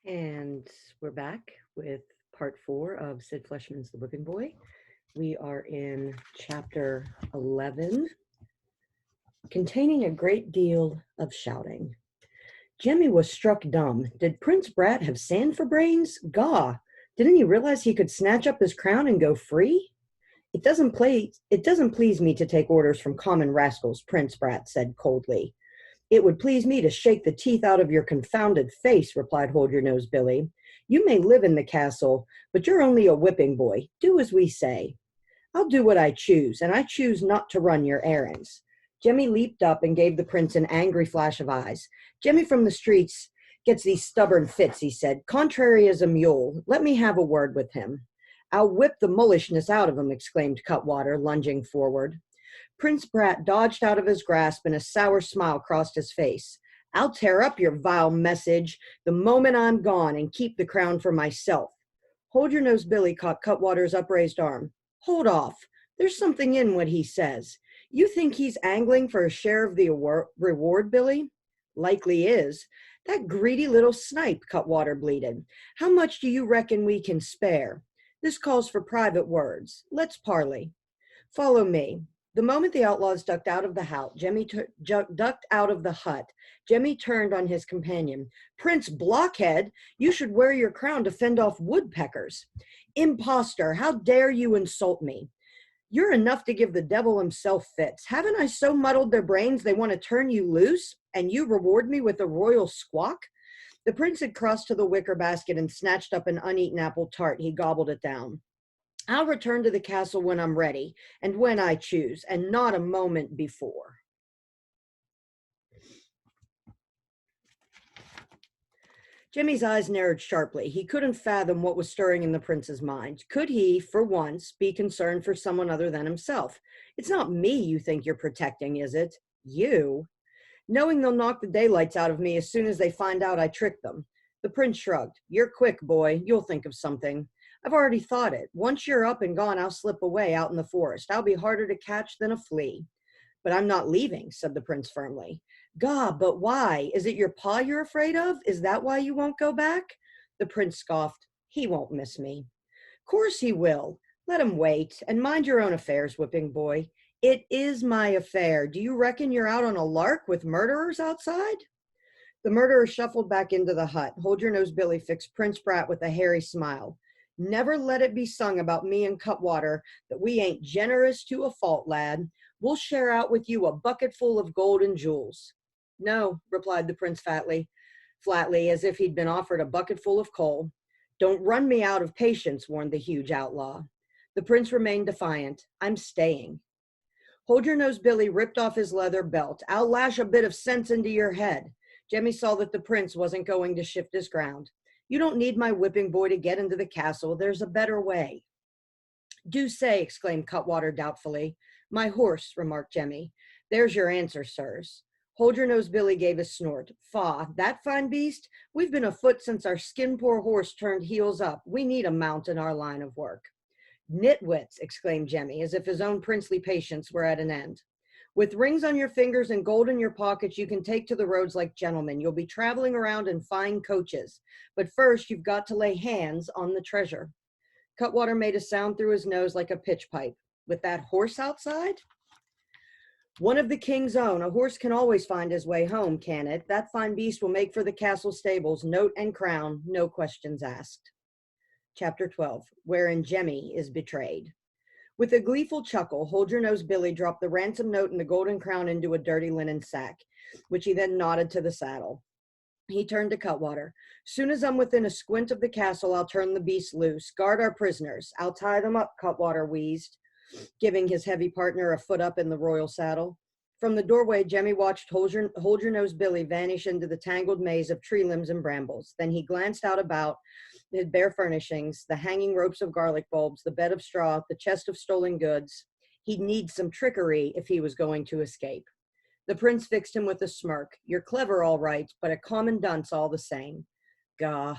And we're back with part 4 of Sid Fleshman's The Whipping Boy. We are in chapter 11, containing a great deal of shouting. Jemmy was struck dumb. Did Prince Brat have sand for brains? Gaw! Didn't he realize he could snatch up his crown and go free? It doesn't please me to take orders from common rascals, Prince Brat said coldly. It would please me to shake the teeth out of your confounded face, replied Hold Your Nose Billy. You may live in the castle, but you're only a whipping boy. Do as we say. I'll do what I choose, and I choose not to run your errands. Jemmy leaped up and gave the prince an angry flash of eyes. Jemmy from the streets gets these stubborn fits, he said, contrary as a mule. Let me have a word with him. I'll whip the mullishness out of him, exclaimed Cutwater, lunging forward. Prince Brat dodged out of his grasp and a sour smile crossed his face. I'll tear up your vile message the moment I'm gone and keep the crown for myself. Hold Your Nose Billy caught Cutwater's upraised arm. Hold off. There's something in what he says. You think he's angling for a share of the reward, Billy? Likely is. That greedy little snipe, Cutwater bleated. How much do you reckon we can spare? This calls for private words. Let's parley. Follow me. The moment the outlaws ducked out of the hut, Jemmy turned on his companion. Prince Blockhead, you should wear your crown to fend off woodpeckers. Impostor, how dare you insult me? You're enough to give the devil himself fits. Haven't I so muddled their brains they want to turn you loose, and you reward me with a royal squawk? The prince had crossed to the wicker basket and snatched up an uneaten apple tart. He gobbled it down. I'll return to the castle when I'm ready, and when I choose, and not a moment before. Jimmy's eyes narrowed sharply. He couldn't fathom what was stirring in the prince's mind. Could he, for once, be concerned for someone other than himself? It's not me you think you're protecting, is it? You? Knowing they'll knock the daylights out of me as soon as they find out I tricked them. The prince shrugged. You're quick, boy. You'll think of something. I've already thought it. Once you're up and gone, I'll slip away out in the forest. I'll be harder to catch than a flea. But I'm not leaving, said the prince firmly. God, but why? Is it your pa you're afraid of? Is that why you won't go back? The prince scoffed. He won't miss me. Course he will. Let him wait, and mind your own affairs, whipping boy. It is my affair. Do you reckon you're out on a lark with murderers outside? The murderer shuffled back into the hut. Hold Your Nose Billy fixed Prince Brat with a hairy smile. Never let it be sung about me and Cutwater that we ain't generous to a fault, lad. We'll share out with you a bucketful of gold and jewels. No, replied the prince flatly, as if he'd been offered a bucketful of coal. Don't run me out of patience, warned the huge outlaw. The prince remained defiant. I'm staying. Hold Your Nose Billy ripped off his leather belt. I'll lash a bit of sense into your head. Jemmy saw that the prince wasn't going to shift his ground. You don't need my whipping boy to get into the castle. There's a better way. Do say, exclaimed Cutwater doubtfully. My horse, remarked Jemmy. There's your answer, sirs. Hold Your Nose Billy gave a snort. Faugh, that fine beast? We've been afoot since our skin-poor horse turned heels up. We need a mount in our line of work. Nitwits, exclaimed Jemmy, as if his own princely patience were at an end. With rings on your fingers and gold in your pockets, you can take to the roads like gentlemen. You'll be traveling around in fine coaches. But first, you've got to lay hands on the treasure. Cutwater made a sound through his nose like a pitch pipe. With that horse outside? One of the king's own. A horse can always find his way home, can it? That fine beast will make for the castle stables, note and crown, no questions asked. Chapter 12, wherein Jemmy is betrayed. With a gleeful chuckle, Hold Your Nose Billy dropped the ransom note and the golden crown into a dirty linen sack, which he then knotted to the saddle. He turned to Cutwater. Soon as I'm within a squint of the castle, I'll turn the beast loose. Guard our prisoners. I'll tie them up, Cutwater wheezed, giving his heavy partner a foot up in the royal saddle. From the doorway, Jemmy watched Hold Your Nose Billy vanish into the tangled maze of tree limbs and brambles. Then he glanced out about his bare furnishings, the hanging ropes of garlic bulbs, the bed of straw, the chest of stolen goods. He'd need some trickery if he was going to escape. The prince fixed him with a smirk. You're clever, all right, but a common dunce all the same. Gah.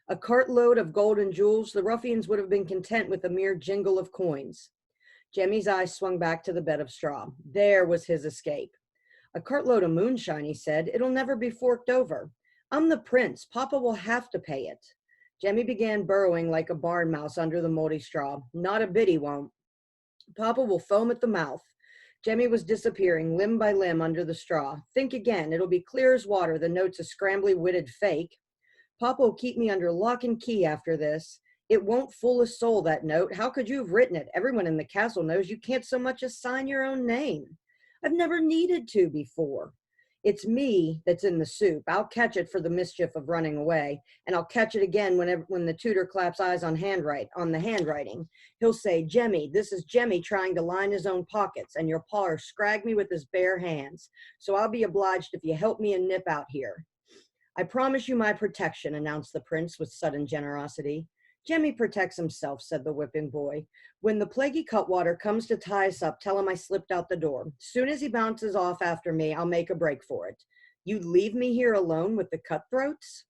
A cartload of gold and jewels, the ruffians would have been content with a mere jingle of coins. Jemmy's eyes swung back to the bed of straw. There was his escape. A cartload of moonshine, he said. It'll never be forked over. I'm the prince. Papa will have to pay it. Jemmy began burrowing like a barn mouse under the moldy straw. Not a bit he won't. Papa will foam at the mouth. Jemmy was disappearing limb by limb under the straw. Think again. It'll be clear as water. The note's a scrambly-witted fake. Papa will keep me under lock and key after this. It won't fool a soul, that note. How could you have written it? Everyone in the castle knows you can't so much as sign your own name. I've never needed to before. It's me that's in the soup. I'll catch it for the mischief of running away, and I'll catch it again when the tutor claps eyes on the handwriting. He'll say, Jemmy, this is Jemmy trying to line his own pockets, and your pa scrag me with his bare hands. So I'll be obliged if you help me and nip out here. I promise you my protection, announced the prince with sudden generosity. Jemmy protects himself, said the whipping boy. When the plaguey Cutwater comes to tie us up, tell him I slipped out the door. Soon as he bounces off after me, I'll make a break for it. You'd leave me here alone with the cutthroats?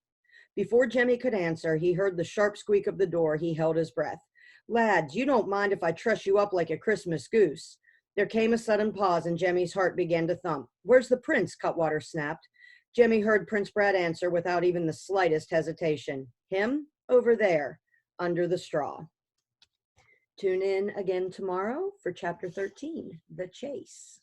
Before Jemmy could answer, he heard the sharp squeak of the door. He held his breath. Lads, you don't mind if I truss you up like a Christmas goose. There came a sudden pause, and Jemmy's heart began to thump. Where's the prince? Cutwater snapped. Jemmy heard Prince Brad answer without even the slightest hesitation. Him? Over there, under the straw. Tune in again tomorrow for Chapter 13, The Chase.